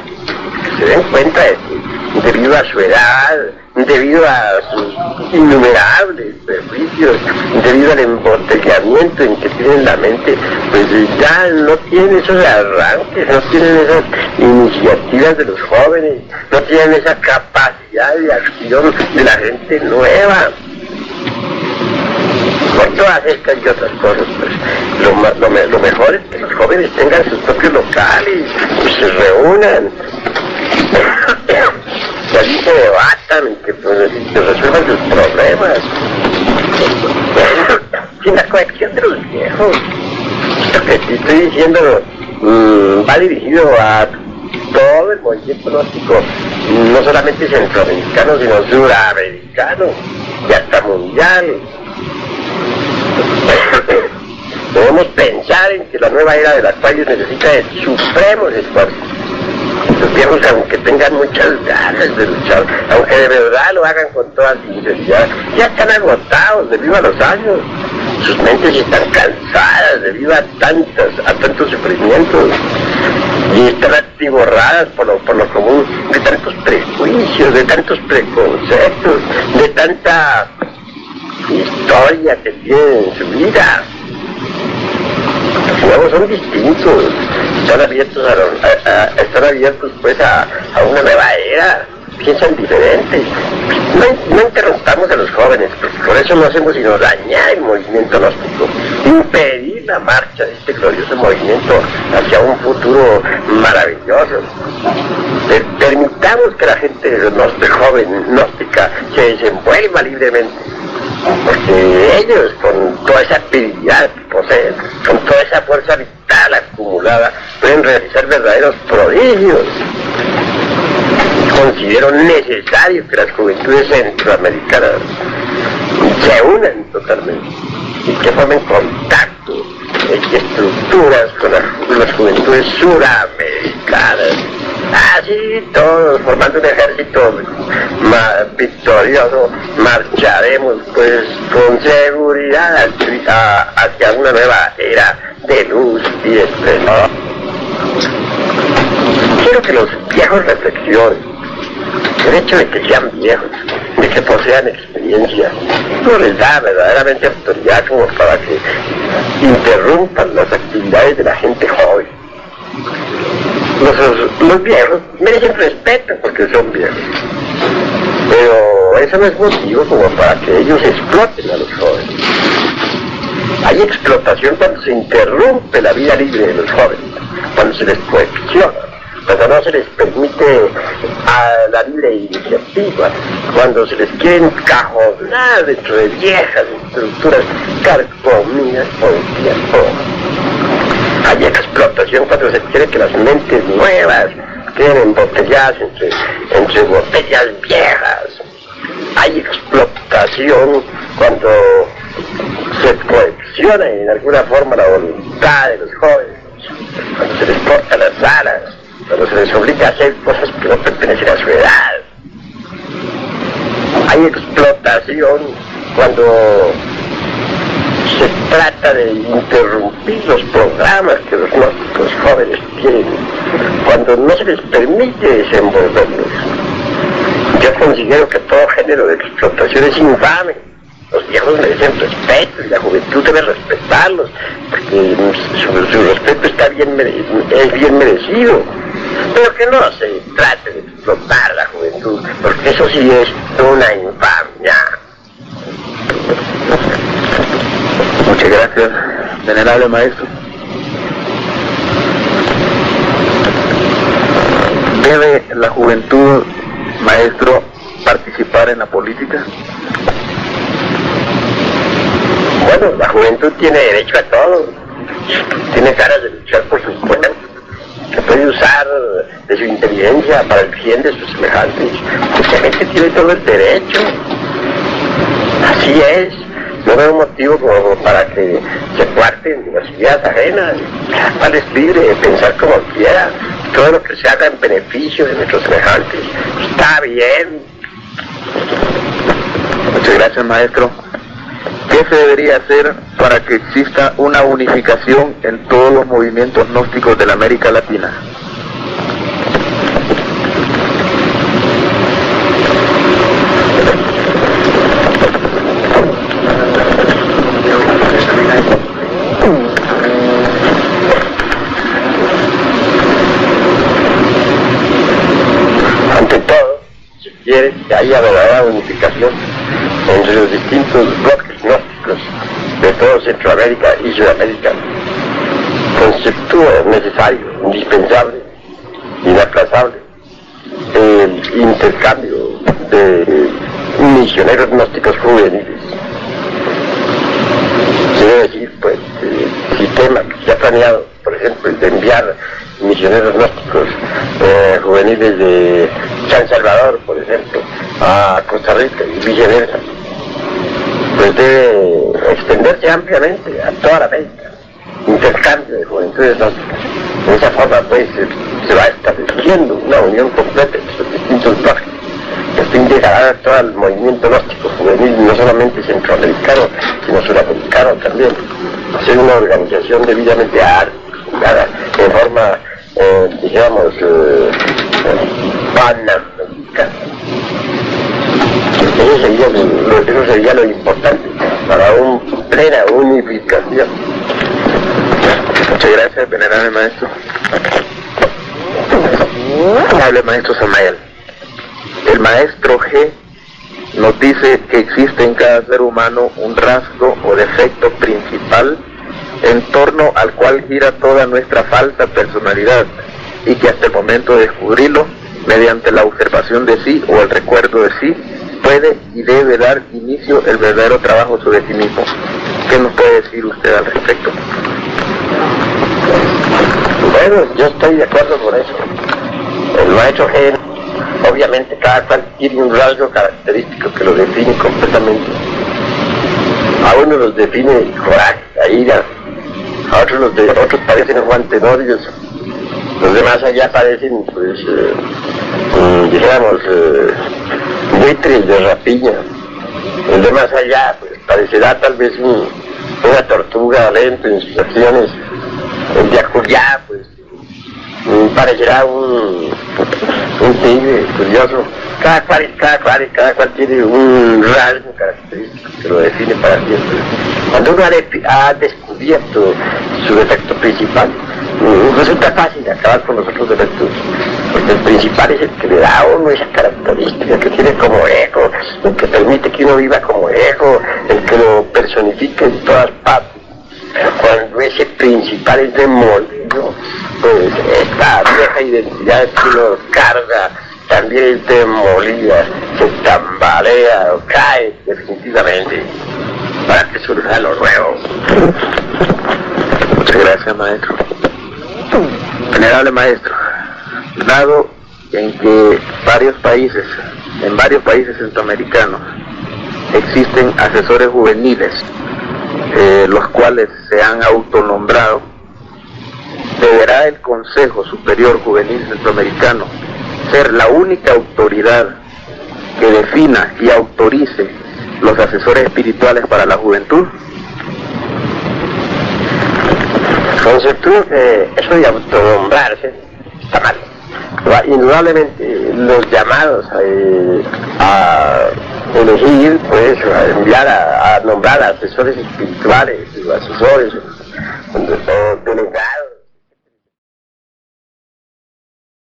que se den cuenta de que debido a su edad, debido a sus innumerables prejuicios, debido al embotellamiento en que tienen la mente, pues ya no tienen esos arranques, no tienen esas iniciativas de los jóvenes, no tienen esa capacidad de acción de la gente nueva. Por todas estas y otras cosas, pues lo mejor es que los jóvenes tengan sus propios locales, que se reúnan, que allí se debatan y que resuelvan sus problemas, sin la coacción de los viejos. Lo que te estoy diciendo va dirigido a todo el movimiento gnóstico, no solamente centroamericano, sino suramericano y hasta mundial. Debemos pensar en que la nueva era de las cuales necesita de supremos esfuerzos. Los viejos, aunque tengan muchas ganas de luchar, aunque de verdad lo hagan con toda sinceridad, ya están agotados debido a los años. Sus mentes están cansadas debido a tantos sufrimientos, y están atiborradas por lo común de tantos prejuicios, de tantos preconceptos, de tanta historia que tiene en su vida. Los nuevos son distintos, están abiertos pues a una nueva era, piensan diferente. No interrumpamos a los jóvenes, porque por eso no hacemos sino dañar el movimiento gnóstico, impedir la marcha de este glorioso movimiento hacia un futuro maravilloso. Permitamos que la gente joven gnóstica se desenvuelva libremente, porque ellos, con toda esa habilidad que poseen, con toda esa fuerza vital acumulada, pueden realizar verdaderos prodigios. Considero necesario que las juventudes centroamericanas se unan totalmente y que formen contacto y estructuras con las juventudes suramericanas. Así todos, formando un ejército victorioso, marcharemos pues con seguridad hacia una nueva era de luz y esplendor. Quiero que los viejos reflexionen. El hecho de que sean viejos, de que posean experiencia, no les da verdaderamente autoridad como para que interrumpan las actividades de la gente joven. Los viejos merecen respeto porque son viejos, pero eso no es motivo como para que ellos exploten a los jóvenes. Hay explotación cuando se interrumpe la vida libre de los jóvenes, cuando se les coacciona, cuando no se les permite a la libre iniciativa, cuando se les quiere encajonar dentro de viejas estructuras carcomidas por el tiempo. Hay explotación cuando se quiere que las mentes nuevas queden embotelladas entre botellas viejas. Hay explotación cuando se coacciona en alguna forma la voluntad de los jóvenes, cuando se les corta las alas, cuando se les obliga a hacer cosas que no pertenecen a su edad. Hay explotación cuando se trata de interrumpir los programas que los jóvenes tienen, cuando no se les permite desenvolverlos. Yo considero que todo género de explotación es infame. Los viejos merecen respeto y la juventud debe respetarlos, porque su respeto es bien merecido. Pero que no se trate de explotar a la juventud, porque eso sí es una infamia. Muchas gracias, venerable maestro. ¿Debe la juventud, maestro, participar en la política? Bueno, la juventud tiene derecho a todo, tiene ganas de luchar por sus cuentas, que puede usar de su inteligencia para el bien de sus semejantes. Mucha gente tiene todo el derecho, así es. No veo motivo como para que se cuarten las ideas ajenas. Cada cual es libre de pensar como quiera. Todo lo que se haga en beneficio de nuestros semejantes está bien. Muchas gracias, maestro. ¿Qué se debería hacer para que exista una unificación en todos los movimientos gnósticos de la América Latina? Ante todo, si quiere que haya verdadera unificación entre los distintos bloques gnósticos de todo Centroamérica y Sudamérica, conceptúa necesario, indispensable, inaplazable el intercambio de misioneros gnósticos juveniles. Quiero decir, pues, el sistema que se ha planeado, por ejemplo, el de enviar misioneros gnósticos juveniles de San Salvador, por ejemplo, a Costa Rica y viceversa, pues debe extenderse ampliamente a toda la América. Intercambio de juventudes gnósticas. De esa forma, pues, se va estableciendo una unión completa entre los distintos bloques, que a fin de ganar todo el movimiento gnóstico juvenil, no solamente centroamericano, sino suramericano también. Hacer una organización debidamente articulada, de forma, digamos, panamericana. Eso sería lo importante para una plena unificación. Muchas gracias, venerable maestro. Hable maestro Samael. El maestro G nos dice que existe en cada ser humano un rasgo o defecto principal en torno al cual gira toda nuestra falsa personalidad y que hasta el momento de descubrirlo, mediante la observación de sí o el recuerdo de sí, puede y debe dar inicio el verdadero trabajo sobre sí mismo. ¿Qué nos puede decir usted al respecto? Bueno, yo estoy de acuerdo con eso. El maestro G, obviamente cada cual tiene un rasgo característico que lo define completamente. A uno los define coraje, la ira, a otros parecen guantenodios, los demás allá parecen, pues, dijéramos, buitres de rapiña. El de más allá, pues, parecerá tal vez una tortuga lenta en sus acciones. El de acullá, pues, parecerá un tigre curioso. Cada cual tiene un rasgo característico que lo define para siempre. Cuando uno ha descubierto su defecto principal, resulta fácil acabar con los otros defectos, porque el principal es el que le da a uno esa característica que tiene como ego, el que permite que uno viva como ego, el que lo personifica en todas partes. Cuando ese principal es demolido, pues esta vieja identidad que uno carga también es demolida, se tambalea o cae definitivamente para que surja lo nuevo. Muchas gracias, maestro. Venerable maestro, dado en que en varios países centroamericanos existen asesores juveniles, los cuales se han autonombrado, ¿deberá el Consejo Superior Juvenil Centroamericano ser la única autoridad que defina y autorice los asesores espirituales para la juventud? Conceptúo que eso de autonombrarse está mal. Indudablemente los llamados a elegir, pues, a enviar a nombrar asesores espirituales, asesores, delegados